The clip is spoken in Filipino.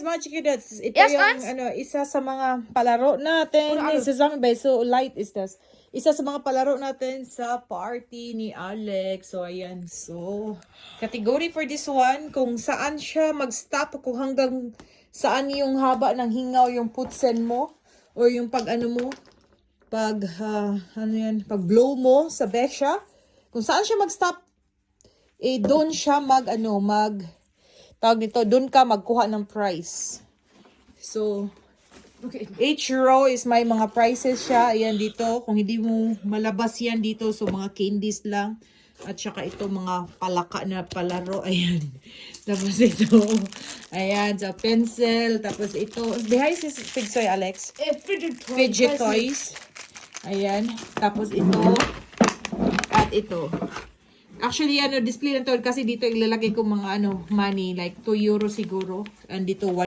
mga chikidads, ito Yes, yung Lance? isa sa mga palaro natin. Isa sa so light is this. Isa sa mga palaro natin sa party ni Alex. So, ayan. So, category for this one, kung saan siya mag-stop, kung hanggang saan yung haba ng hingaw yung putsen mo, or yung pag ano mo, pag, pag blow mo sa besha. Kung saan siya mag-stop, doon siya tawag nito, doon ka magkuha ng price. So, Okay. each row is may mga prices siya. Ayan dito. Kung hindi mo malabas yan dito, so mga candies lang. At saka ito mga palaka na palaro. Ayan. Tapos ito. Ayan. So, pencil. Tapos ito. Behind si Pigsoy, Alex. Fidget toys. Fidget toys. Ayan. Tapos ito. At ito. Actually, display lang to kasi dito ilalagay ko mga money, like 2 euro siguro. And dito,